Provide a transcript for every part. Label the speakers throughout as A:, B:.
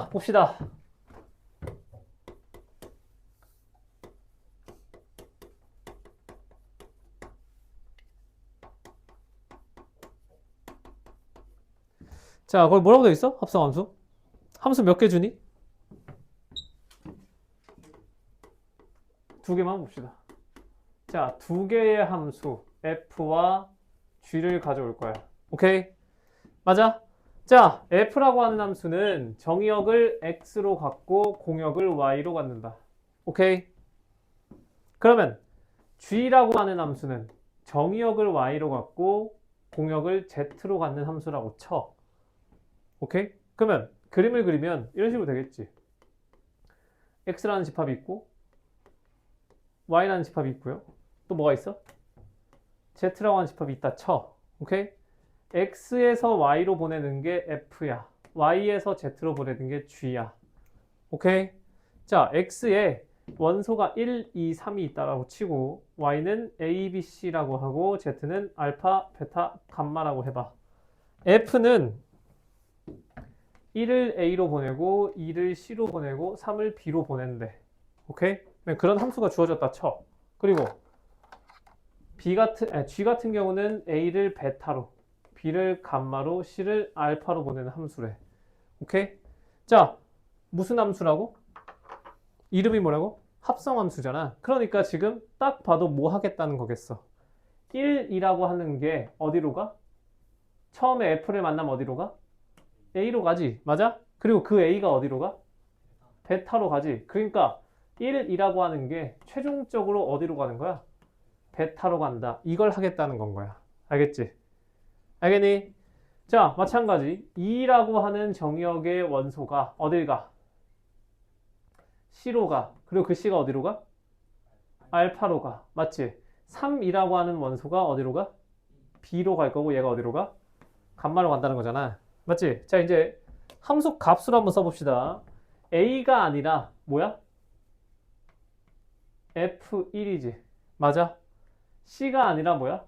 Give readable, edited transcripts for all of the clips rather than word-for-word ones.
A: 봅시다. 자, 거기 뭐라고 되어 있어? 합성함수? 함수 몇 개 주니? 두 개만 봅시다. 자, 두 개의 함수 f와 g를 가져올 거야. 오케이? 맞아? 자, f라고 하는 함수는 정의역을 x로 갖고 공역을 y로 갖는다. 오케이? 그러면 g라고 하는 함수는 정의역을 y로 갖고 공역을 z로 갖는 함수라고 쳐. 오케이? 그러면 그림을 그리면 이런 식으로 되겠지. x라는 집합이 있고 y라는 집합이 있고요. 또 뭐가 있어? z라고 하는 집합이 있다 쳐. 오케이? x에서 y로 보내는 게 f야. y에서 z로 보내는 게 g야. 오케이? 자, x에 원소가 1, 2, 3이 있다라고 치고 y는 a, b, c라고 하고 z는 알파, 베타, 감마라고 해봐. f는 1을 a로 보내고 2를 c로 보내고 3을 b로 보낸대. 오케이? 그런 함수가 주어졌다 쳐. 그리고 g 같은 경우는 a를 베타로, b를 감마로, c를 알파로 보내는 함수래. 오케이? 자, 무슨 함수라고? 이름이 뭐라고? 합성함수잖아. 그러니까 지금 딱 봐도 뭐 하겠다는 거겠어. 1이라고 하는 게 어디로 가? 처음에 f를 만나면 어디로 가? a로 가지. 맞아? 그리고 그 a가 어디로 가? 베타로 가지. 그러니까 1이라고 하는 게 최종적으로 어디로 가는 거야? 베타로 간다. 이걸 하겠다는 건 거야. 알겠지? 알겠니? 자, 마찬가지 2라고 하는 정의역의 원소가 어딜 가? C로 가. 그리고 그 C가 어디로 가? 알파로 가. 맞지? 3이라고 하는 원소가 어디로 가? B로 갈 거고 얘가 어디로 가? 감마로 간다는 거잖아. 맞지? 자, 이제 함수 값으로 한번 써봅시다. A가 아니라 뭐야? F1이지. 맞아? C가 아니라 뭐야?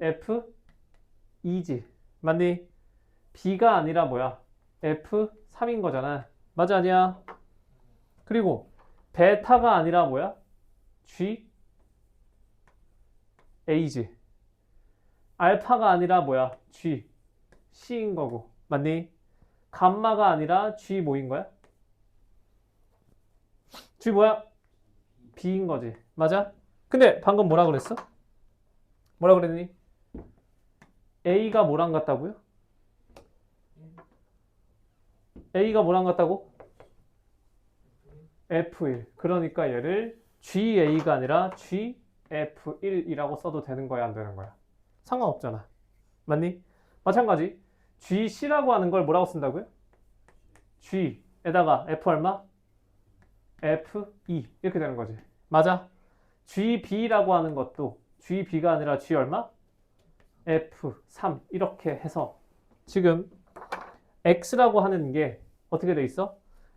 A: F2지. 맞니? B가 아니라 뭐야? F3인 거잖아. 맞아, 아니야? 그리고 베타가 아니라 뭐야? G, A지. 알파가 아니라 뭐야? G, C인 거고. 맞니? 감마가 아니라 G 뭐인 거야? G 뭐야? B인 거지. 맞아? 근데 방금 뭐라 그랬어? 뭐라 그랬니? A가 뭐랑 같다고요? A가 뭐랑 같다고? F1. 그러니까 얘를 GA가 아니라 GF1이라고 써도 되는 거야, 안 되는 거야? 상관없잖아. 맞니? 마찬가지. GC라고 하는 걸 뭐라고 쓴다고요? G에다가 F 얼마? F2 이렇게 되는 거지. 맞아? GB라고 하는 것도 GB가 아니라 G 얼마? F3 이렇게 해서 지금 X라고 하는 게 어떻게 돼 있어?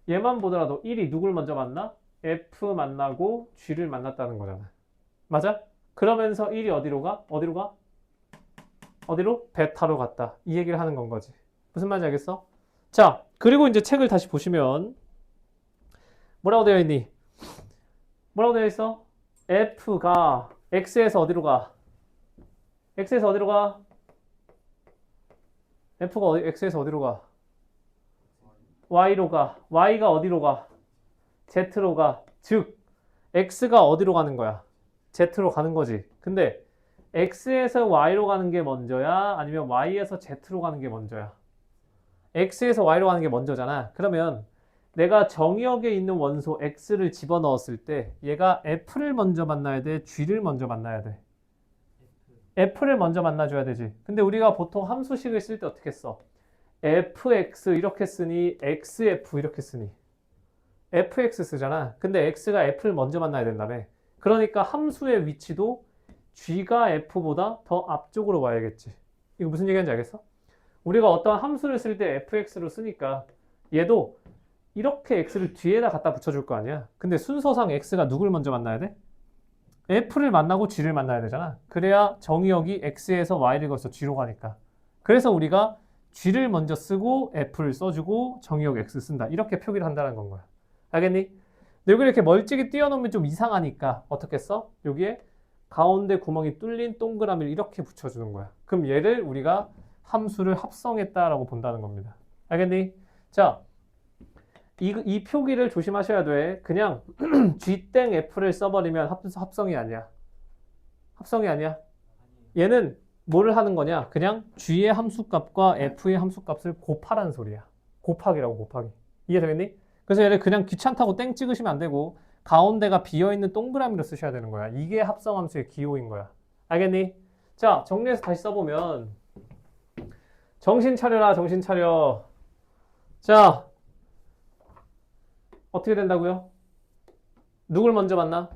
A: 얘만 보더라도 1이 누굴 먼저 만나? F 만나고 G를 만났다는 거잖아. 맞아? 그러면서 1이 어디로 가? 어디로 가? 어디로? 베타로 갔다. 이 얘기를 하는 건 거지. 무슨 말인지 알겠어? 자, 그리고 이제 책을 다시 보시면 뭐라고 되어 있니? 뭐라고 되어 있어? F가 X에서 어디로 가? X에서 어디로 가? F가 X에서 어디로 가? Y로 가. Y가 어디로 가? Z로 가. 즉, X가 어디로 가는 거야? Z로 가는 거지. 근데 X에서 Y로 가는 게 먼저야? 아니면 Y에서 Z로 가는 게 먼저야? X에서 Y로 가는 게 먼저잖아. 그러면 내가 정의역에 있는 원소 X를 집어넣었을 때 얘가 F를 먼저 만나야 돼? G를 먼저 만나야 돼? F를 먼저 만나줘야 되지. 근데 우리가 보통 함수식을 쓸 때 어떻게 써? fx 이렇게 쓰니 xf 이렇게 쓰니 fx 쓰잖아. 근데 x가 f를 먼저 만나야 된다며. 그러니까 함수의 위치도 g가 f보다 더 앞쪽으로 와야겠지. 이거 무슨 얘기하는지 알겠어? 우리가 어떤 함수를 쓸 때 fx로 쓰니까 얘도 이렇게 x를 뒤에다 갖다 붙여줄 거 아니야. 근데 순서상 x가 누굴 먼저 만나야 돼? f를 만나고 g를 만나야 되잖아. 그래야 정의역이 x에서 y를 거쳐 g로 가니까. 그래서 우리가 G를 먼저 쓰고 F를 써주고 정의역 X 쓴다. 이렇게 표기를 한다는 건 거야. 알겠니? 근데 여기 이렇게 멀찍이 띄워놓으면 좀 이상하니까 어떻게 써? 여기에 가운데 구멍이 뚫린 동그라미를 이렇게 붙여주는 거야. 그럼 얘를 우리가 함수를 합성했다라고 본다는 겁니다. 알겠니? 자, 이 표기를 조심하셔야 돼. 그냥 G땡 F를 써버리면 합성이 아니야. 합성이 아니야. 얘는 뭐를 하는 거냐? 그냥 G의 함수값과 F의 함수값을 곱하라는 소리야. 곱하기라고 곱하기. 이해되겠니? 그래서 얘를 그냥 귀찮다고 땡 찍으시면 안 되고 가운데가 비어있는 동그라미로 쓰셔야 되는 거야. 이게 합성함수의 기호인 거야. 알겠니? 자, 정리해서 다시 써보면 정신 차려라, 정신 차려. 자, 어떻게 된다고요? 누굴 먼저 만나?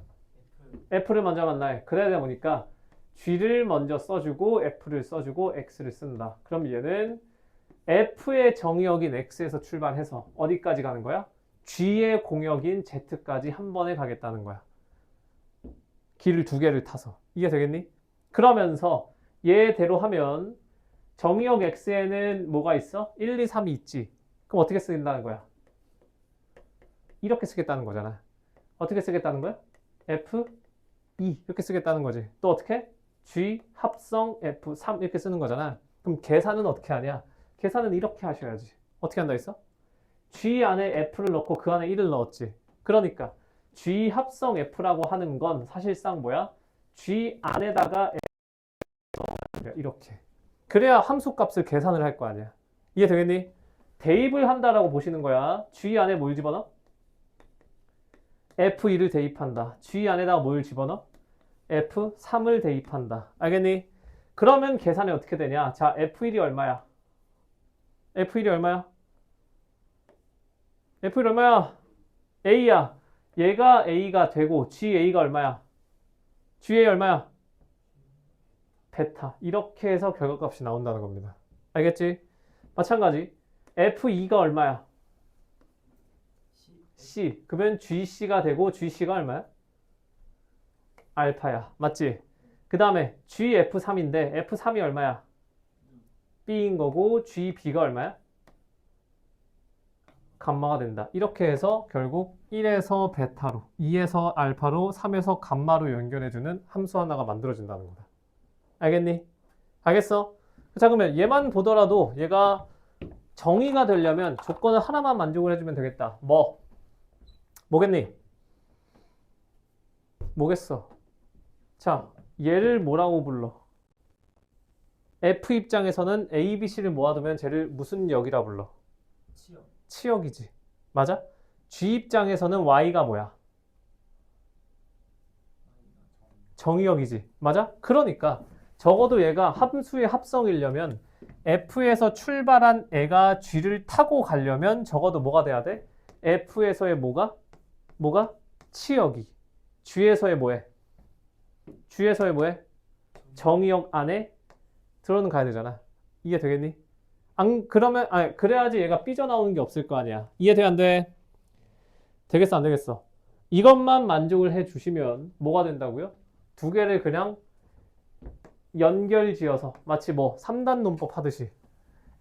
A: F를 먼저 만나. 그래야 보니까 G를 먼저 써주고 F를 써주고 X를 쓴다. 그럼 얘는 F의 정의역인 X에서 출발해서 어디까지 가는 거야? G의 공역인 Z까지 한 번에 가겠다는 거야. 길을 두 개를 타서. 이해 되겠니? 그러면서 얘대로 하면 정의역 X에는 뭐가 있어? 1, 2, 3이 있지. 그럼 어떻게 쓰겠다는 거야? 이렇게 쓰겠다는 거잖아. 어떻게 쓰겠다는 거야? F, 2 이렇게 쓰겠다는 거지. 또 어떻게? G 합성 F 3 이렇게 쓰는 거잖아. 그럼 계산은 어떻게 하냐? 계산은 이렇게 하셔야지. 어떻게 한다 했어? G 안에 F를 넣고 그 안에 1을 넣었지. 그러니까 G 합성 F라고 하는 건 사실상 뭐야? G 안에다가 F 이렇게. 그래야 함수값을 계산을 할 거 아니야. 이해 되겠니? 대입을 한다라고 보시는 거야. G 안에 뭘 집어넣어? F2를 대입한다. G 안에다가 뭘 집어넣어? F3을 대입한다. 알겠니? 그러면 계산이 어떻게 되냐? 자, F1이 얼마야? F1이 얼마야? F1 얼마야? A야. 얘가 A가 되고 GA가 얼마야? GA 얼마야? 베타. 이렇게 해서 결과값이 나온다는 겁니다. 알겠지? 마찬가지. F2가 얼마야? C. 그러면 GC가 되고 GC가 얼마야? 알파야. 맞지? 그 다음에 GF3인데 F3이 얼마야? B인 거고 GB가 얼마야? 감마가 된다. 이렇게 해서 결국 1에서 베타로, 2에서 알파로, 3에서 감마로 연결해주는 함수 하나가 만들어진다는 거다. 알겠니? 알겠어? 자, 그러면 얘만 보더라도 얘가 정의가 되려면 조건을 하나만 만족을 해주면 되겠다. 뭐겠니? 뭐겠어? 자, 얘를 뭐라고 불러? F 입장에서는 A, B, C를 모아두면 쟤를 무슨 역이라 불러? 치역이지. 맞아? G 입장에서는 Y가 뭐야? 정의역이지. 맞아? 그러니까 적어도 얘가 함수의 합성이려면 F에서 출발한 애가 G를 타고 가려면 적어도 뭐가 돼야 돼? F에서의 뭐가? 치역이. G에서의 뭐해? G에서의 뭐해? 정의역 안에 들어는 가야 되잖아. 이해 되겠니? 그러면, 그래야지 얘가 삐져나오는 게 없을 거 아니야. 이해돼, 안 돼? 되겠어, 안 되겠어? 이것만 만족을 해 주시면 뭐가 된다고요? 두 개를 그냥 연결 지어서 마치 3단 논법 하듯이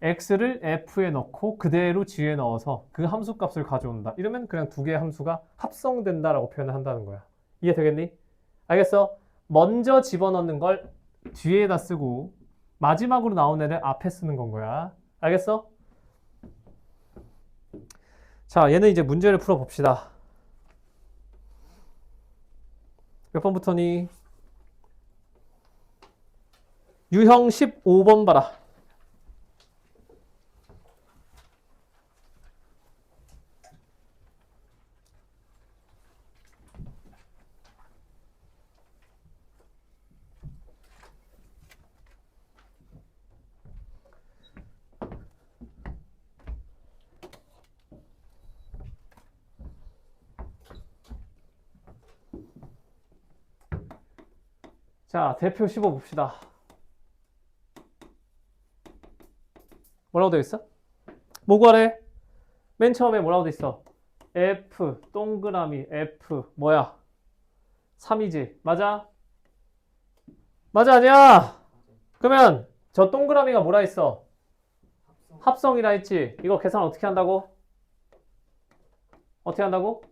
A: x를 f에 넣고 그대로 g에 넣어서 그 함수 값을 가져온다. 이러면 그냥 두 개의 함수가 합성된다라고 표현을 한다는 거야. 이해 되겠니? 알겠어? 먼저 집어넣는 걸 뒤에다 쓰고 마지막으로 나온 애를 앞에 쓰는 건 거야. 알겠어? 자, 얘는 이제 문제를 풀어봅시다. 몇 번부터니? 유형 15번 봐라. 자, 대표 15 봅시다. 뭐라고 되어 있어? 뭐 구하래? 맨 처음에 뭐라고 되어 있어? F 동그라미 F 뭐야? 3이지. 맞아? 맞아 아니야? 그러면 저 동그라미가 뭐라 했어? 합성이라 했지. 이거 계산 어떻게 한다고? 어떻게 한다고?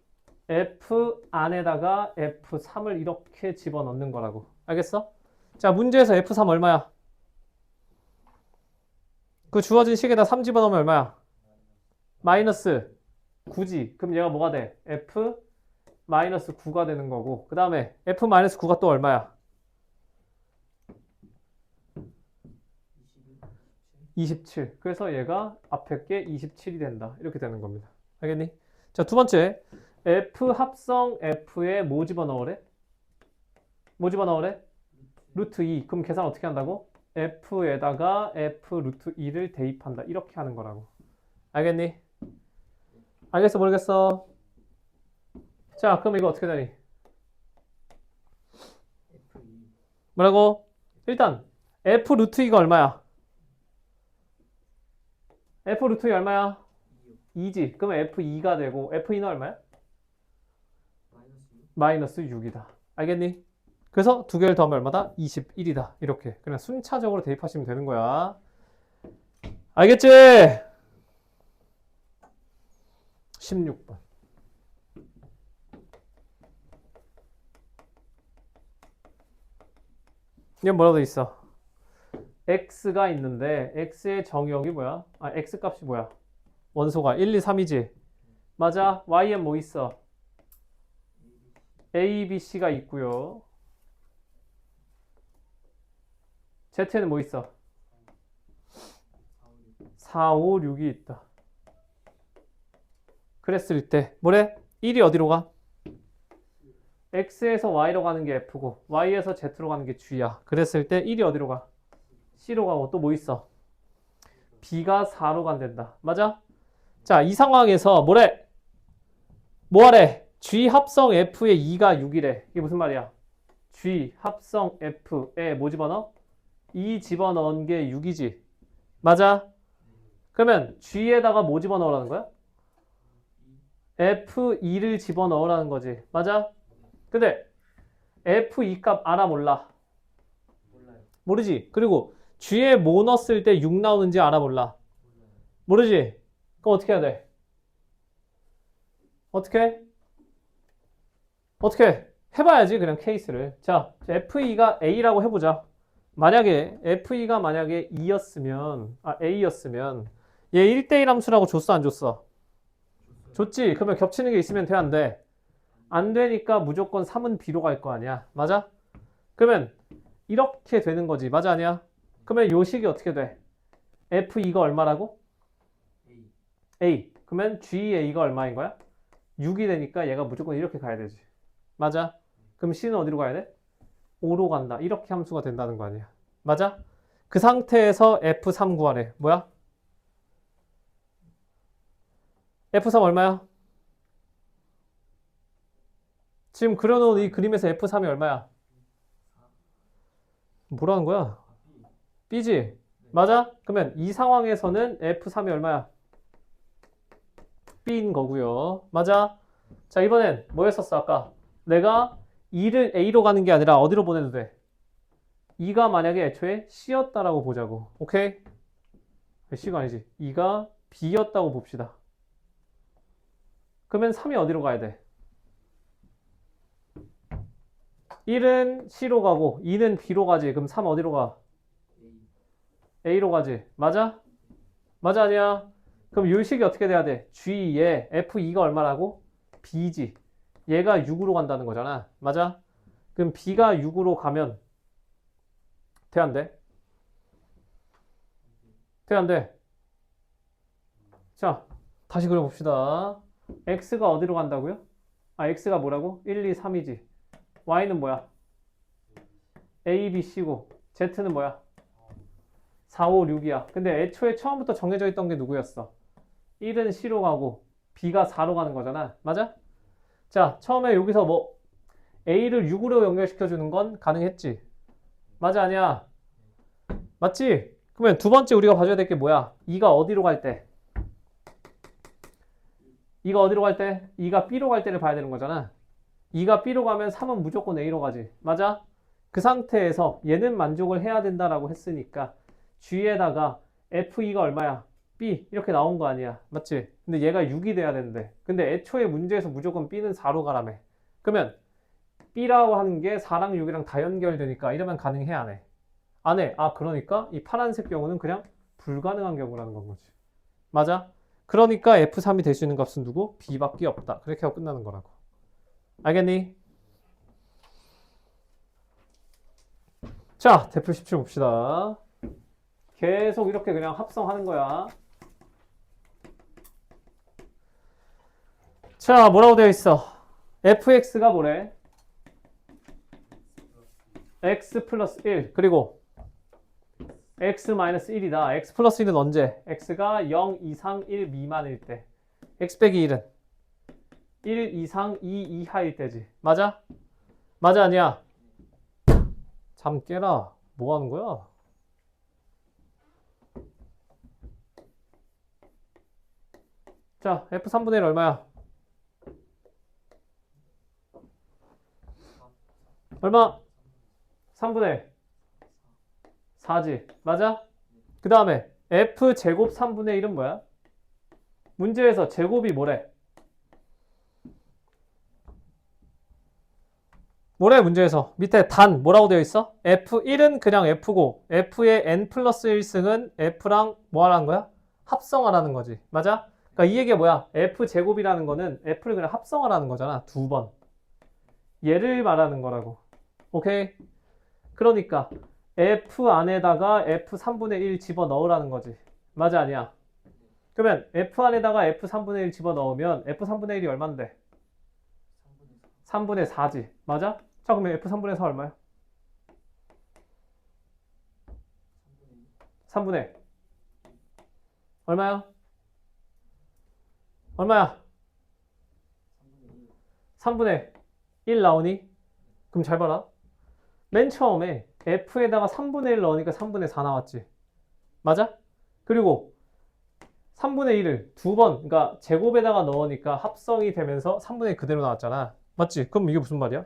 A: F 안에다가 F3을 이렇게 집어넣는 거라고. 알겠어? 자, 문제에서 F3 얼마야? 그 주어진 식에다 3 집어넣으면 얼마야? 마이너스 9지. 그럼 얘가 뭐가 돼? F 마이너스 9가 되는 거고. 그 다음에 F 마이너스 9가 또 얼마야? 27. 그래서 얘가 앞에 게 27이 된다. 이렇게 되는 겁니다. 알겠니? 자, 두 번째. F 합성 F에 뭐 집어넣으래? 뭐 집어넣으래? 루트 2. 그럼 계산 어떻게 한다고? F에다가 F 루트 2를 대입한다. 이렇게 하는 거라고. 알겠니? 알겠어? 모르겠어? 자, 그럼 이거 어떻게 되니? 뭐라고? 일단 F 루트 2가 얼마야? F 루트 2 얼마야? 2지. 그러면 F2가 되고 F2는 얼마야? 마이너스 6이다. 알겠니? 그래서 두 개를 더하면 얼마다? 21이다. 이렇게 그냥 순차적으로 대입하시면 되는 거야. 알겠지? 16번. 이건 뭐라고 돼 있어? x가 있는데 x의 정의역이 뭐야? 아, x 값이 뭐야? 원소가 1, 2, 3이지? 맞아. y엔 뭐 있어? a, b, c가 있고요. z는 뭐 있어? 4, 5, 6이 있다. 그랬을 때 뭐래? 1이 어디로 가? x에서 y로 가는 게 f고 y에서 z로 가는 게 g야. 그랬을 때 1이 어디로 가? c로 가고 또 뭐 있어? b가 4로 간댄다. 맞아? 자, 이 상황에서 뭐래? 뭐하래? g 합성 f에 2가 6이래. 이게 무슨 말이야? g 합성 f에 뭐 집어넣어? 2 집어넣은 게 6이지. 맞아? 그러면 g에다가 뭐 집어넣으라는 거야? f2를 집어넣으라는 거지. 맞아? 근데 f2 값 알아 몰라? 모르지. 그리고 g에 뭐 넣었을 때 6 나오는지 알아 몰라? 모르지. 그럼 어떻게 해야 돼? 어떻게? 어떻게? 해봐야지 그냥 케이스를. 자, f2가 a라고 해보자. 만약에 f2가 만약에 2였으면 a였으면 얘 1대1 함수라고 줬어 안 줬어? 줬지. 그러면 겹치는 게 있으면 돼 안 돼? 안 되니까 무조건 3은 b로 갈 거 아니야. 맞아? 그러면 이렇게 되는 거지. 맞아 아니야? 그러면 요 식이 어떻게 돼? f2가 얼마라고? a. 그러면 ga가 얼마인 거야? 6이 되니까 얘가 무조건 이렇게 가야 되지. 맞아? 그럼 c는 어디로 가야 돼? 5로 간다. 이렇게 함수가 된다는 거 아니야. 맞아? 그 상태에서 f3 구하래. 뭐야? f3 얼마야? 지금 그려놓은 이 그림에서 f3이 얼마야? 뭐라는 거야? b지? 맞아? 그러면 이 상황에서는 f3이 얼마야? b인 거고요. 맞아? 자, 이번엔 뭐 했었어 아까? 내가 2를 a로 가는 게 아니라 어디로 보내도 돼? 2가 만약에 애초에 c였다라고 보자고. 오케이? c가 아니지. 2가 b였다고 봅시다. 그러면 3이 어디로 가야 돼? 1은 c로 가고 2는 b로 가지. 그럼 3 어디로 가? a로 가지. 맞아? 맞아 아니야? 그럼 요 식이 어떻게 돼야 돼? g에 f2가 얼마라고? b지. 얘가 6으로 간다는 거잖아. 맞아? 그럼 b가 6으로 가면 돼 안 돼? 돼 안 돼? 자, 다시 그려봅시다. x가 어디로 간다고요? 아, x가 뭐라고? 1, 2, 3이지. y는 뭐야? a, b, c고 z는 뭐야? 4, 5, 6이야. 근데 애초에 처음부터 정해져 있던 게 누구였어? 1은 c로 가고 b가 4로 가는 거잖아. 맞아? 자, 처음에 여기서 뭐 a를 6으로 연결시켜주는 건 가능했지. 맞아 아니야? 맞지? 그러면 두 번째 우리가 봐줘야 될 게 뭐야? 2가 어디로 갈 때? 2가 어디로 갈 때? 2가 b로 갈 때를 봐야 되는 거잖아. 2가 b로 가면 3은 무조건 a로 가지. 맞아? 그 상태에서 얘는 만족을 해야 된다라고 했으니까 g에다가 f2가 얼마야? B 이렇게 나온 거 아니야. 맞지? 근데 얘가 6이 돼야 되는데. 근데 애초에 문제에서 무조건 B는 4로 가라며. 그러면 B라고 하는 게 4랑 6이랑 다 연결되니까 이러면 가능해 안 해? 안 해. 아 그러니까 이 파란색 경우는 그냥 불가능한 경우라는 건 거지. 맞아? 그러니까 F3이 될 수 있는 값은 누구? B밖에 없다. 그렇게 하고 끝나는 거라고. 알겠니? 자, 대표 17 봅시다. 계속 이렇게 그냥 합성하는 거야. 자, 뭐라고 되어 있어? fx가 뭐래? x 플러스 1 그리고 x 마이너스 1이다. x 플러스 1은 언제? x가 0 이상 1 미만일 때. x 빼기 1은 1 이상 2 이하일 때지. 맞아? 맞아 아니야? 잠 깨라. 뭐 하는 거야? 자, f3분의 1 얼마야? 얼마? 3분의 4지. 맞아? 그 다음에 f제곱 3분의 1은 뭐야? 문제에서 제곱이 뭐래? 뭐래 문제에서? 밑에 단 뭐라고 되어 있어? f1은 그냥 f고 f의 n 플러스 1승은 f랑 뭐 하라는 거야? 합성하라는 거지. 맞아? 그러니까 이 얘기가 뭐야? f제곱이라는 거는 f를 그냥 합성하라는 거잖아. 두 번. 얘를 말하는 거라고. 오케이? 그러니까 f 안에다가 f3분의 1 집어넣으라는 거지. 맞아 아니야? 그러면 f 안에다가 f3분의 1 집어넣으면 f3분의 1이 얼만데? 3분의 4지. 맞아? 자 그러면 f3분의 4 얼마야? 3분의 얼마야? 얼마야? 3분의 1 나오니? 그럼 잘 봐라. 맨 처음에 f에다가 3분의 1 넣으니까 3분의 4 나왔지. 맞아? 그리고 3분의 1을 두 번, 그러니까 제곱에다가 넣으니까 합성이 되면서 3분의 1 그대로 나왔잖아. 맞지? 그럼 이게 무슨 말이야?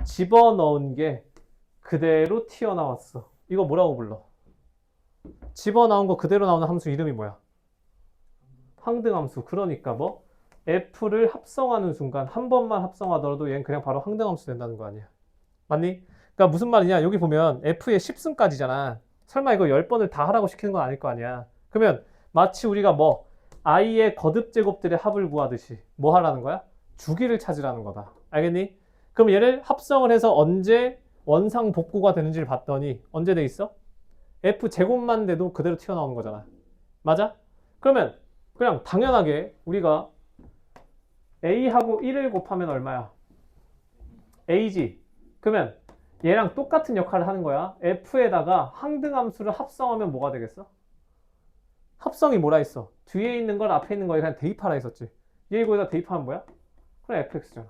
A: 집어넣은 게 그대로 튀어나왔어. 이거 뭐라고 불러? 집어넣은 거 그대로 나오는 함수 이름이 뭐야? 항등함수. 그러니까 뭐? f를 합성하는 순간 한 번만 합성하더라도 얘는 그냥 바로 항등함수 된다는 거 아니야. 맞니? 그러니까 무슨 말이냐? 여기 보면 f의 10승까지잖아. 설마 이거 10번을 다 하라고 시키는 건 아닐 거 아니야. 그러면 마치 우리가 뭐 i의 거듭 제곱들의 합을 구하듯이 뭐 하라는 거야? 주기를 찾으라는 거다. 알겠니? 그럼 얘를 합성을 해서 언제 원상 복구가 되는지를 봤더니 언제 돼 있어? f 제곱만 돼도 그대로 튀어나오는 거잖아. 맞아? 그러면 그냥 당연하게 우리가 a하고 1을 곱하면 얼마야? a지. 그러면 얘랑 똑같은 역할을 하는 거야. f에다가 항등함수를 합성하면 뭐가 되겠어? 합성이 뭐라 했어? 뒤에 있는 걸 앞에 있는 거에 그냥 대입하라 했었지. 얘 이거에다 대입하면 뭐야? 그래 fx잖아.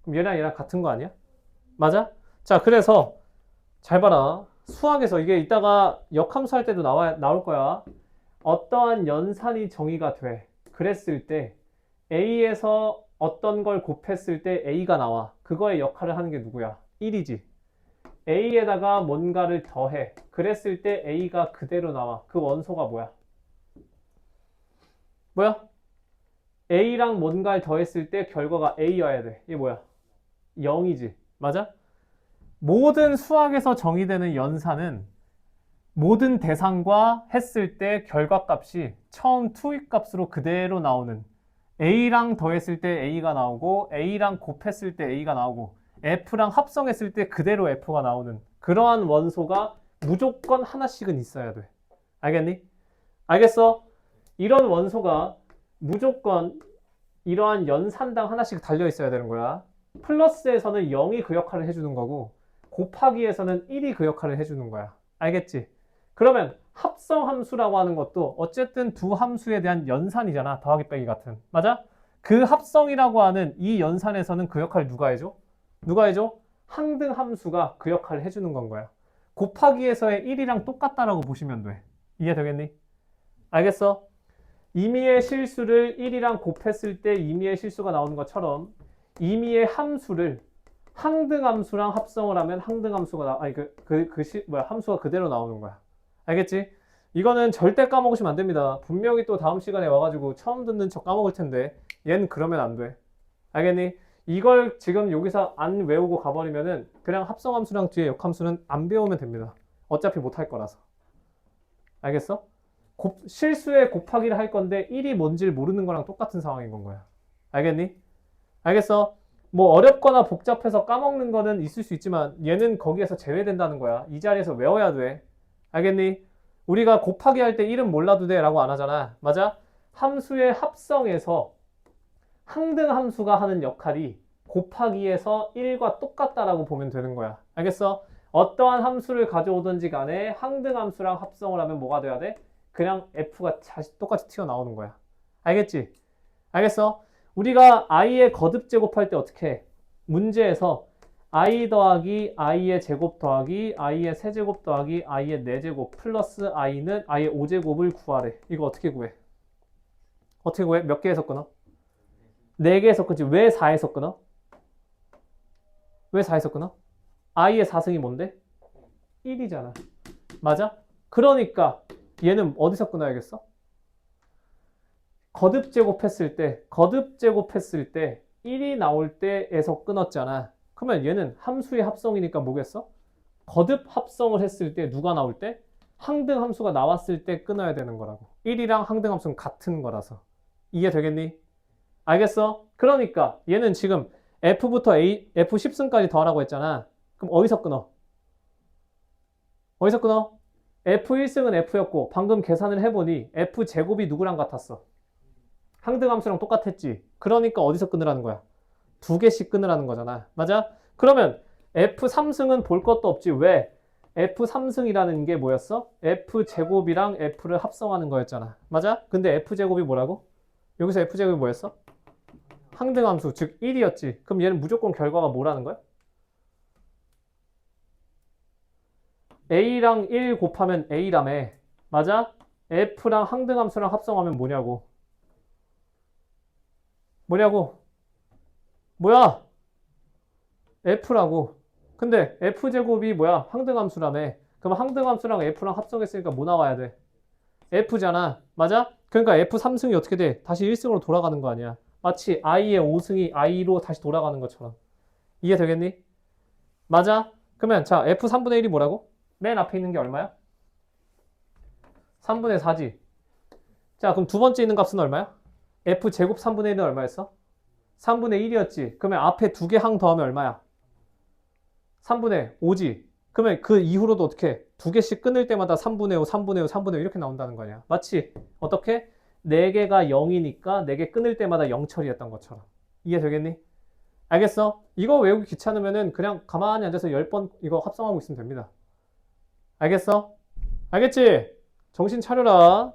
A: 그럼 얘랑 같은 거 아니야? 맞아? 자 그래서 잘 봐라. 수학에서 이게 이따가 역함수 할 때도 나올 거야. 어떠한 연산이 정의가 돼. 그랬을 때 A에서 어떤 걸 곱했을 때 A가 나와. 그거의 역할을 하는 게 누구야? 1이지. A에다가 뭔가를 더해. 그랬을 때 A가 그대로 나와. 그 원소가 뭐야? 뭐야? A랑 뭔가를 더했을 때 결과가 A여야 돼. 이게 뭐야? 0이지. 맞아? 모든 수학에서 정의되는 연산은 모든 대상과 했을 때 결과값이 처음 투입값으로 그대로 나오는 A랑 더했을 때 A가 나오고 A랑 곱했을 때 A가 나오고 F랑 합성했을 때 그대로 F가 나오는 그러한 원소가 무조건 하나씩은 있어야 돼. 알겠니? 알겠어? 이런 원소가 무조건 이러한 연산당 하나씩 달려 있어야 되는 거야. 플러스에서는 0이 그 역할을 해주는 거고 곱하기에서는 1이 그 역할을 해주는 거야. 알겠지? 그러면 합성함수라고 하는 것도 어쨌든 두 함수에 대한 연산이잖아. 더하기 빼기 같은. 맞아? 그 합성이라고 하는 이 연산에서는 그 역할을 누가 해줘? 누가 해줘? 항등함수가 그 역할을 해주는 건 거야. 곱하기에서의 1이랑 똑같다라고 보시면 돼. 이해되겠니? 알겠어? 임의의 실수를 1이랑 곱했을 때 임의의 실수가 나오는 것처럼 임의의 함수를 항등함수랑 합성을 하면 항등함수가 함수가 그대로 나오는 거야. 알겠지? 이거는 절대 까먹으시면 안 됩니다. 분명히 또 다음 시간에 와가지고 처음 듣는 척 까먹을 텐데 얘는 그러면 안 돼. 알겠니? 이걸 지금 여기서 안 외우고 가버리면은 그냥 합성함수랑 뒤에 역함수는 안 배우면 됩니다. 어차피 못할 거라서. 알겠어? 실수에 곱하기를 할 건데 1이 뭔지를 모르는 거랑 똑같은 상황인 건 거야. 알겠니? 알겠어? 뭐 어렵거나 복잡해서 까먹는 거는 있을 수 있지만 얘는 거기에서 제외된다는 거야. 이 자리에서 외워야 돼. 알겠니? 우리가 곱하기 할 때 1은 몰라도 돼 라고 안 하잖아. 맞아? 함수의 합성에서 항등 함수가 하는 역할이 곱하기에서 1과 똑같다라고 보면 되는 거야. 알겠어? 어떠한 함수를 가져오든지 간에 항등 함수랑 합성을 하면 뭐가 돼야 돼? 그냥 f가 똑같이 튀어나오는 거야. 알겠지? 알겠어? 우리가 i의 거듭 제곱할 때 어떻게 해? 문제에서 i 더하기 i의 제곱 더하기 i의 세제곱 더하기 i의 4제곱 플러스 i는 i의 5제곱을 구하래. 이거 어떻게 구해? 어떻게 구해? 몇 개에서 끊어? 4개에서 끊지. 왜 4에서 끊어? 왜 4에서 끊어? i의 4승이 뭔데? 1이잖아. 맞아? 그러니까 얘는 어디서 끊어야겠어? 거듭 제곱했을 때 1이 나올 때에서 끊었잖아. 그러면 얘는 함수의 합성이니까 뭐겠어? 거듭 합성을 했을 때 누가 나올 때? 항등 함수가 나왔을 때 끊어야 되는 거라고. 1이랑 항등 함수는 같은 거라서. 이해되겠니? 알겠어? 그러니까 얘는 지금 F부터 F 10승까지 더하라고 했잖아. 그럼 어디서 끊어? 어디서 끊어? F 1승은 F였고 방금 계산을 해보니 F 제곱이 누구랑 같았어? 항등 함수랑 똑같았지. 그러니까 어디서 끊으라는 거야? 2개씩 끊으라는 거잖아. 맞아? 그러면 F 3승은 볼 것도 없지. 왜? F 3승이라는 게 뭐였어? F 제곱이랑 F를 합성하는 거였잖아. 맞아? 근데 F 제곱이 뭐라고? 여기서 F 제곱이 뭐였어? 항등 함수, 즉 1이었지. 그럼 얘는 무조건 결과가 뭐라는 거야? A랑 1 곱하면 A라며. 맞아? F랑 항등 함수랑 합성하면 뭐냐고. 뭐야? F라고. 근데 F제곱이 뭐야? 항등함수라며. 그럼 항등함수랑 F랑 합성했으니까 뭐 나와야 돼? F잖아. 맞아? 그러니까 F 3승이 어떻게 돼? 다시 1승으로 돌아가는 거 아니야. 마치 I의 5승이 I로 다시 돌아가는 것처럼. 이해되겠니? 맞아? 그러면 자, F 3분의 1이 뭐라고? 맨 앞에 있는 게 얼마야? 3분의 4지. 자, 그럼 두 번째 있는 값은 얼마야? F 제곱 3분의 1은 얼마였어? 3분의 1이었지. 그러면 앞에 2개 항 더하면 얼마야? 3분의 5지. 그러면 그 이후로도 어떻게 해? 2개씩 끊을 때마다 3분의 5, 3분의 5, 3분의 5 이렇게 나온다는 거 아니야. 마치 어떻게? 4개가 0이니까 4개 끊을 때마다 0 처리했던 것처럼. 이해되겠니? 알겠어? 이거 외우기 귀찮으면은 그냥 가만히 앉아서 10번 이거 합성하고 있으면 됩니다. 알겠어? 알겠지? 정신 차려라.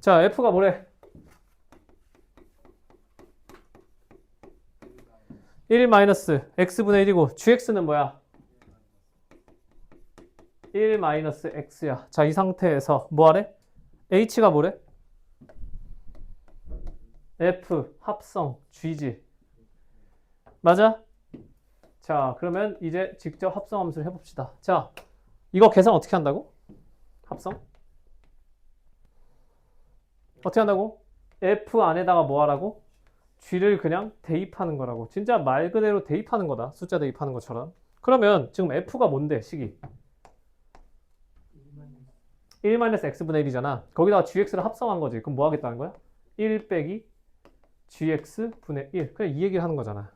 A: 자, F가 뭐래? 1-x분의 1이고 gx는 뭐야? 1-x야. 자, 이 상태에서 뭐하래? h가 뭐래? f 합성 g지. 맞아? 자, 그러면 이제 직접 합성 함수를 해봅시다. 자, 이거 계산 어떻게 한다고? 합성? 어떻게 한다고? f 안에다가 뭐 하라고? g를 그냥 대입하는 거라고. 진짜 말 그대로 대입하는 거다. 숫자 대입하는 것처럼. 그러면 지금 f가 뭔데, 식이? 1-x분의 1이잖아. 거기다가 gx를 합성한 거지. 그럼 뭐 하겠다는 거야? 1 빼기 gx분의 1. 그냥 이 얘기를 하는 거잖아.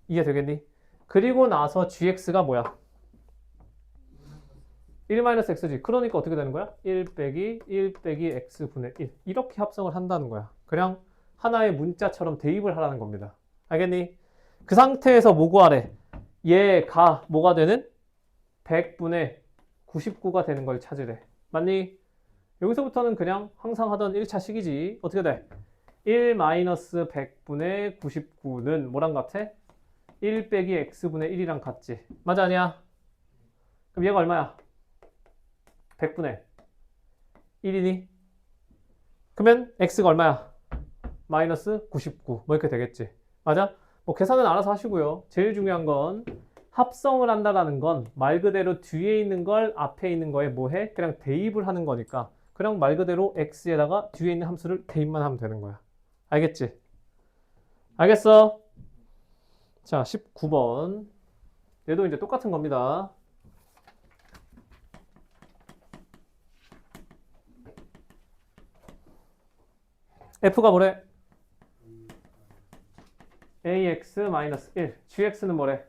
A: 이해되겠니? 그리고 나서 gx가 뭐야? 1-x지. 그러니까 어떻게 되는 거야? 1 빼기 x분의 1. 이렇게 합성을 한다는 거야. 그냥 하나의 문자처럼 대입을 하라는 겁니다. 알겠니? 그 상태에서 뭐 구하래? 얘가 뭐가 되는? 100분의 99가 되는 걸 찾으래. 맞니? 여기서부터는 그냥 항상 하던 1차 식이지. 어떻게 돼? 1-100분의 99는 뭐랑 같아? 1 빼기 x분의 1이랑 같지. 맞아, 아니야? 그럼 얘가 얼마야? 100분의 1이니? 그러면 x가 얼마야? 마이너스 99. 뭐 이렇게 되겠지. 맞아? 뭐 계산은 알아서 하시고요. 제일 중요한 건 합성을 한다라는 건 말 그대로 뒤에 있는 걸 앞에 있는 거에 뭐 해? 그냥 대입을 하는 거니까 그냥 말 그대로 x에다가 뒤에 있는 함수를 대입만 하면 되는 거야. 알겠지? 알겠어? 자, 19번. 얘도 이제 똑같은 겁니다. f가 뭐래? ax-1. gx는 뭐래?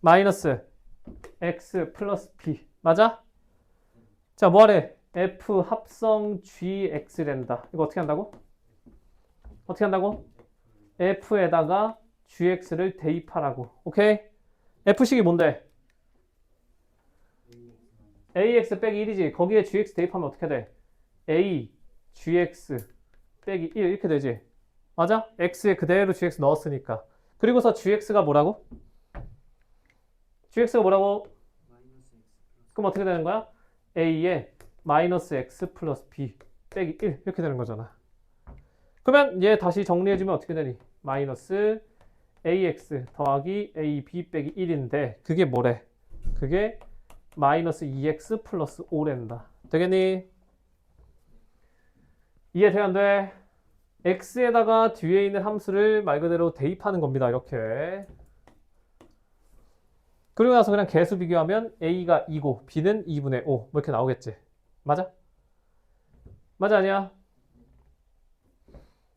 A: 마이너스 x 플러스 b. 맞아? 자, 뭐하래? f 합성 gx랜다. 이거 어떻게 한다고? 어떻게 한다고? f에다가 gx를 대입하라고. 오케이? f식이 뭔데? ax 빼기 1이지. 거기에 gx 대입하면 어떻게 돼? a gx 빼기 1 이렇게 되지. 맞아? x에 그대로 gx 넣었으니까. 그리고서 gx가 뭐라고? gx가 뭐라고? 그럼 어떻게 되는 거야? a에 마이너스 x 플러스 b 빼기 1 이렇게 되는 거잖아. 그러면 얘 다시 정리해주면 어떻게 되니? 마이너스 ax 더하기 ab 빼기 1인데 그게 뭐래? 그게 마이너스 2x 플러스 5랜다. 되겠니? 이해돼 안 돼? x에다가 뒤에 있는 함수를 말 그대로 대입하는 겁니다. 이렇게. 그리고 나서 그냥 개수 비교하면 a가 2고 b는 2분의 5 뭐 이렇게 나오겠지. 맞아? 맞아 아니야?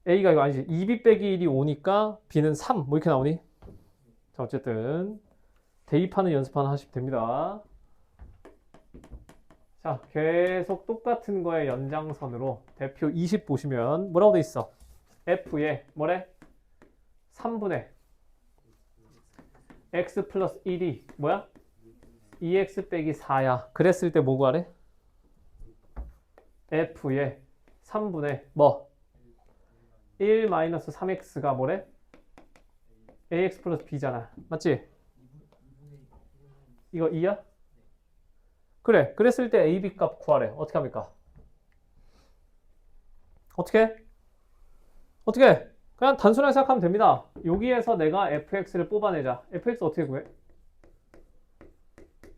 A: a가 이거 아니지. 2b 빼기 1이 5니까 b는 3 뭐 이렇게 나오니? 자, 어쨌든 대입하는 연습하나 하시면 됩니다. 자, 계속 똑같은 거의 연장선으로 대표 20 보시면 뭐라고 돼 있어? f에 뭐래? 3분의 x 플러스 1이 뭐야? 2x 빼기 4야. 그랬을 때 뭐 구하래? f에 3분의 뭐? 1 마이너스 3x가 뭐래? ax 플러스 b잖아. 맞지? 이거 2야? 그래. 그랬을 때 ab 값 구하래. 어떻게 합니까? 어떻게? 어떻게? 그냥 단순하게 생각하면 됩니다. 여기에서 내가 fx를 뽑아내자. fx 어떻게 구해?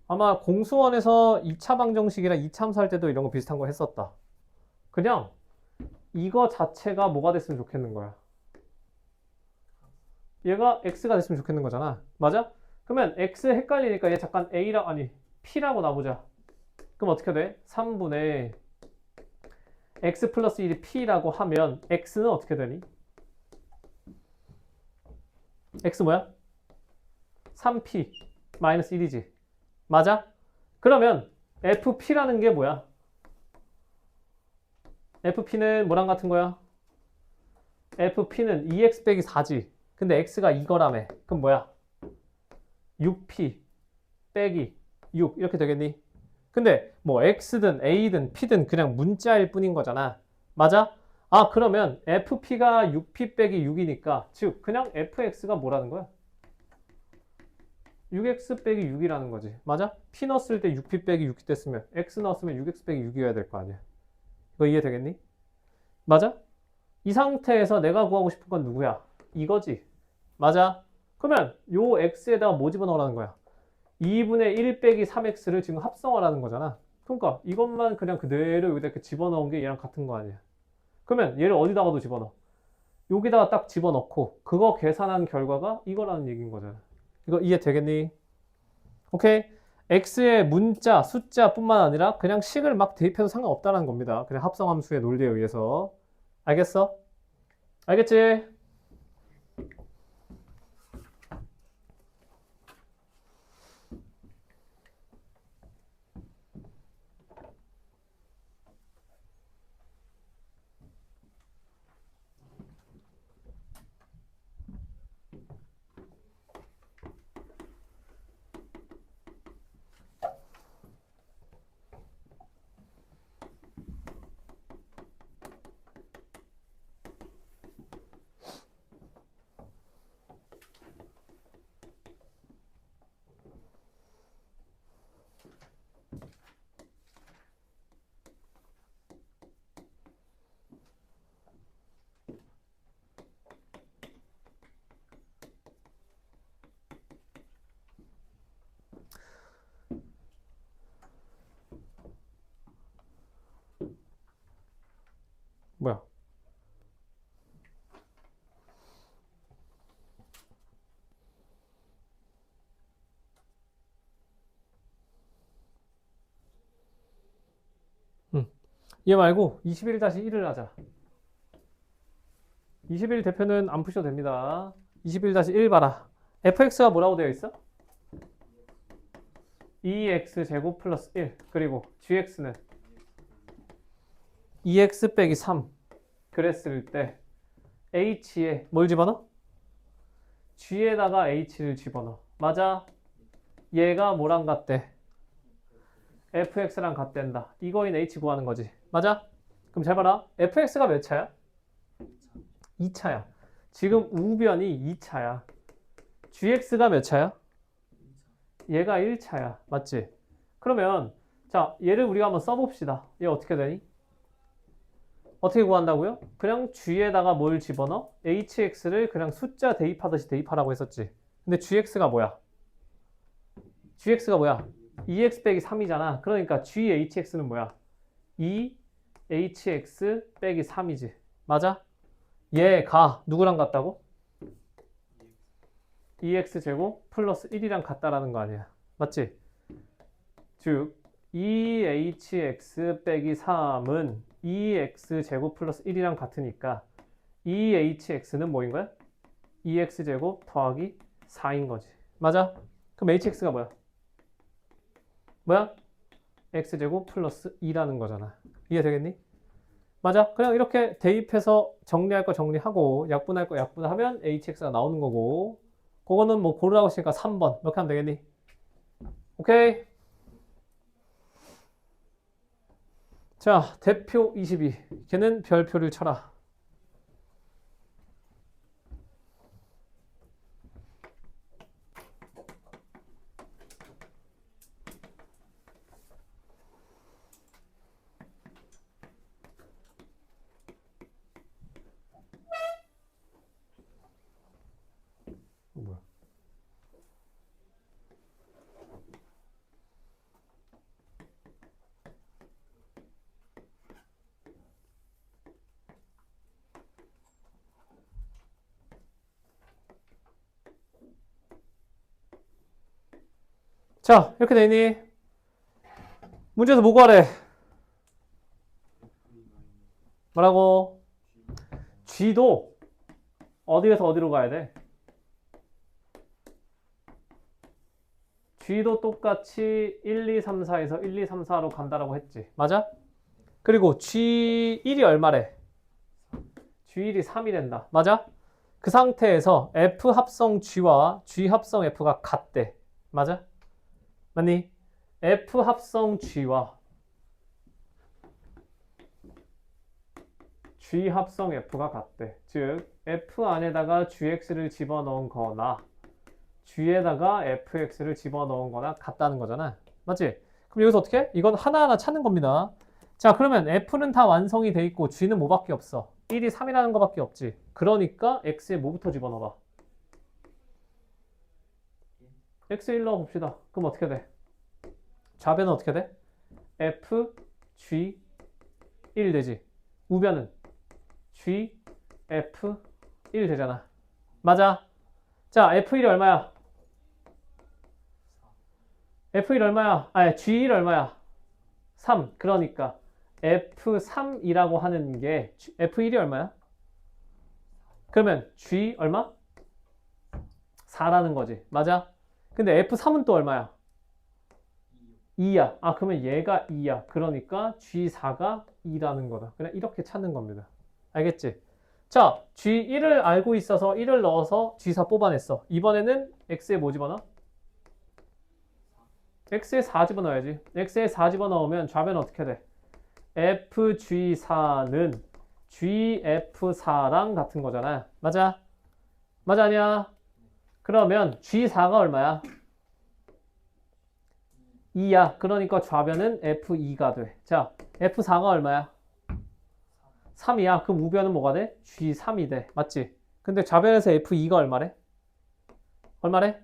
A: 아마 공수원에서 2차 방정식이랑 2차 함수할 때도 이런 거 비슷한 거 했었다. 그냥 이거 자체가 뭐가 됐으면 좋겠는 거야. 얘가 x가 됐으면 좋겠는 거잖아. 맞아? 그러면 x 헷갈리니까 얘 잠깐 a랑 아니 p라고 놔보자. 그럼 어떻게 돼? 3분의 x 플러스 1이 p라고 하면 x는 어떻게 되니? x 뭐야? 3p 마이너스 1이지. 맞아? 그러면 fp라는 게 뭐야? fp는 뭐랑 같은 거야? fp는 2x 빼기 4지. 근데 x가 이거라며. 그럼 뭐야? 6p 빼기 6 이렇게 되겠니? 근데 뭐 x든 a든 p든 그냥 문자일 뿐인 거잖아. 맞아? 아, 그러면 fp가 6p 빼기 6이니까 즉 그냥 fx가 뭐라는 거야? 6x 빼기 6이라는 거지. 맞아? p 넣었을 때 6p 빼기 6이 됐으면 x 넣었으면 6x 빼기 6이어야 될 거 아니야. 이거 이해되겠니? 맞아? 이 상태에서 내가 구하고 싶은 건 누구야? 이거지. 맞아? 그러면 요 x에다가 뭐 집어넣으라는 거야? 2분의 1 빼기 3x를 지금 합성하라는 거잖아. 그러니까 이것만 그냥 그대로 여기다 이렇게 집어넣은 게 얘랑 같은 거 아니야. 그러면 얘를 어디다가도 집어넣어? 여기다가 딱 집어넣고 그거 계산한 결과가 이거라는 얘기인 거잖아. 이거 이해되겠니? 오케이? x의 문자, 숫자뿐만 아니라 그냥 식을 막 대입해도 상관없다는 겁니다. 그냥 합성함수의 논리에 의해서. 알겠어? 알겠지? 얘 말고 21-1을 하자. 21 대표는 안 푸셔도 됩니다. 21-1 봐라. fx가 뭐라고 되어 있어? 2x제곱 플러스 1. 그리고 gx는 2x 빼기 3. 그랬을 때 h에 뭘 집어넣어? g에다가 h를 집어넣어. 맞아? 얘가 뭐랑 같대? fx랑 같댄다. 이거인 h 구하는 거지. 맞아? 그럼 잘 봐라. fx가 몇 차야? 2차야. 지금 우변이 2차야. gx가 몇 차야? 얘가 1차야. 맞지? 그러면 자, 얘를 우리가 한번 써봅시다. 얘 어떻게 되니? 어떻게 구한다고요? 그냥 g에다가 뭘 집어넣어? hx를 그냥 숫자 대입하듯이 대입하라고 했었지. 근데 gx가 뭐야? gx가 뭐야? 2x 빼기 3이잖아. 그러니까ghx는 뭐야? 2hx 빼기 3이지. 맞아? 얘가 누구랑 같다고? 2x제곱 플러스 1이랑 같다라는 거 아니야. 맞지? 즉 2hx 빼기 3은 2x제곱 플러스 1이랑 같으니까 2hx는 뭐인 거야? 2x제곱 더하기 4인 거지. 맞아? 그럼 hx가 뭐야? 뭐야? x제곱 플러스 2라는 거잖아. 이해되겠니? 맞아? 그냥 이렇게 대입해서 정리할 거 정리하고 약분할 거 약분하면 hx가 나오는 거고, 그거는 뭐 고르라고 했으니까 3번 이렇게 하면 되겠니? 오케이. 자, 대표 22. 걔는 별표를 쳐라. 뭐야? 자, 이렇게 되니 문제에서 뭐 구하래? 뭐라고? G도 어디에서 어디로 가야 돼? G도 똑같이 1, 2, 3, 4에서 1, 2, 3, 4로 간다라고 했지. 맞아? 그리고 G1이 얼마래? G1이 3이 된다. 맞아? 그 상태에서 F 합성 G와 G 합성 F가 같대. 맞아? 맞니? F 합성 G와 G 합성 F가 같대. 즉 F 안에다가 GX를 집어넣은 거나 G에다가 FX를 집어넣은 거나 같다는 거잖아. 맞지? 그럼 여기서 어떻게 해? 이건 하나하나 찾는 겁니다. 자, 그러면 F는 다 완성이 돼 있고 G는 뭐밖에 없어? 1이 3이라는 거밖에 없지. 그러니까 X에 뭐부터 집어넣어봐? X에 1 넣어봅시다. 그럼 어떻게 돼? 좌변은 어떻게 돼? F, G, 1 되지. 우변은 G, F, 1 되잖아. 맞아. 자, F1이 얼마야? F1 얼마야? 아니, G1 얼마야? 3. 그러니까 F3이라고 하는 게 F1이 얼마야? 그러면 G 얼마? 4라는 거지. 맞아? 근데 F3은 또 얼마야? 2야. 아, 그러면 얘가 2야. 그러니까 G4가 2라는 거다. 그냥 이렇게 찾는 겁니다. 알겠지? 자, G1을 알고 있어서 1을 넣어서 G4 뽑아냈어. 이번에는 X에 뭐 집어넣어? X에 4 집어넣어야지. X에 4 집어넣으면 좌변은 어떻게 돼? FG4는 GF4랑 같은 거잖아. 맞아? 맞아 아니야? 그러면 G4가 얼마야? 2야. 그러니까 좌변은 F2가 돼. 자, F4가 얼마야? 3이야. 그럼 우변은 뭐가 돼? G3이 돼. 맞지? 근데 좌변에서 F2가 얼마래? 얼마래?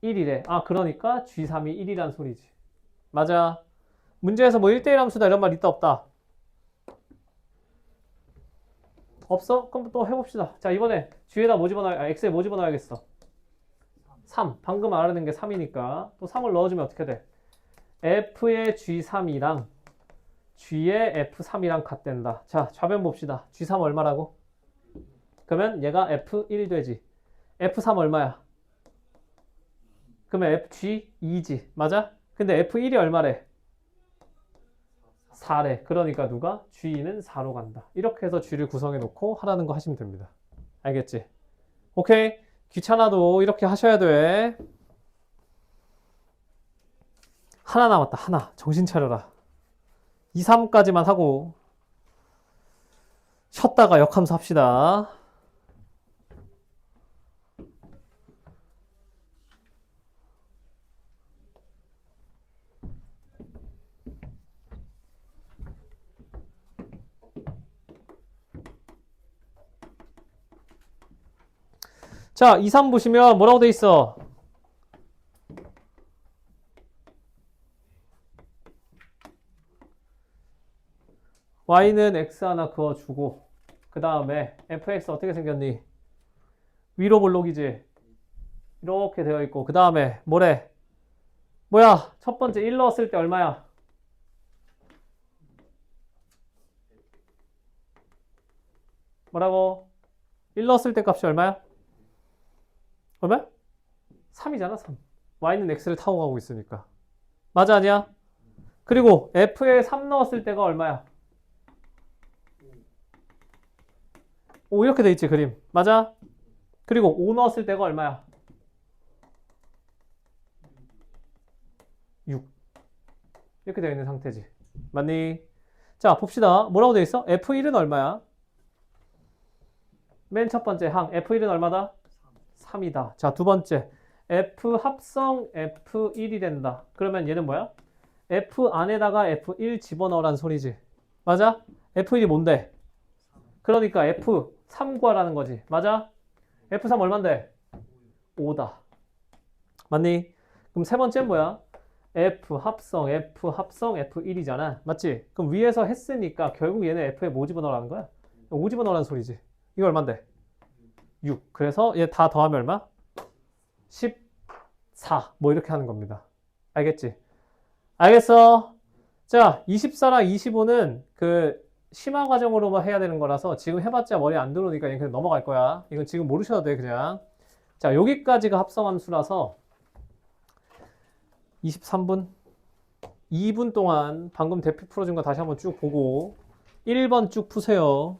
A: 1이래. 아, 그러니까 G3이 1이란 소리지. 맞아. 문제에서 뭐 1대1 함수다 이런 말 있다 없다? 없어? 그럼 또 해봅시다. 자, 이번에 G에다 뭐 집어넣어야, X에 뭐 집어넣어야겠어? 3. 방금 알아낸 게 3이니까 또 3을 넣어주면 어떻게 돼? F의 G3이랑 G의 F3이랑 같댄다. 자, 좌변 봅시다. G3 얼마라고? 그러면 얘가 F1 되지. F3 얼마야? 그러면 FG2지. 맞아? 근데 F1이 얼마래? 4래. 그러니까 누가? G는 4로 간다. 이렇게 해서 G를 구성해 놓고 하라는 거 하시면 됩니다. 알겠지? 오케이. 귀찮아도 이렇게 하셔야 돼. 하나 남았다. 하나. 정신 차려라. 2, 3까지만 하고 쉬었다가 역함수 합시다. 자, 2, 3 보시면 뭐라고 돼 있어? y는 x 하나 그어주고 그 다음에 fx 어떻게 생겼니? 위로 볼록이지? 이렇게 되어 있고 그 다음에 뭐래? 뭐야? 첫 번째 1 넣었을 때 얼마야? 뭐라고? 1 넣었을 때 값이 얼마야? 얼마야? 3이잖아 3. y는 x를 타고 가고 있으니까. 맞아 아니야? 그리고 f에 3 넣었을 때가 얼마야? 5 이렇게 돼 있지 그림. 맞아? 그리고 5 넣었을 때가 얼마야? 6 이렇게 되어 있는 상태지. 맞니? 자 봅시다. 뭐라고 되어 있어? F1은 얼마야? 맨 첫 번째 항 F1은 얼마다? 3이다. 자 두 번째 F 합성 F1이 된다. 그러면 얘는 뭐야? F 안에다가 F1 집어넣으란 소리지. 맞아? F1이 뭔데? 그러니까 F3 구하라는 거지. 맞아? F3 얼만데? 5다. 맞니? 그럼 세 번째는 뭐야? F 합성 F1이잖아. 맞지? 그럼 위에서 했으니까 결국 얘는 F에 뭐 집어넣으라는 거야? 5 집어넣으라는 소리지. 이거 얼만데? 6. 그래서 얘 다 더하면 얼마? 14. 뭐 이렇게 하는 겁니다. 알겠지? 알겠어? 자, 24랑 25는 그 심화 과정으로만 해야 되는 거라서 지금 해봤자 머리 안 들어오니까 그냥 넘어갈 거야. 이건 지금 모르셔도 돼, 그냥. 자, 여기까지가 합성함수라서 23분? 2분 동안 방금 대표 풀어준 거 다시 한번 쭉 보고 1번 쭉 푸세요.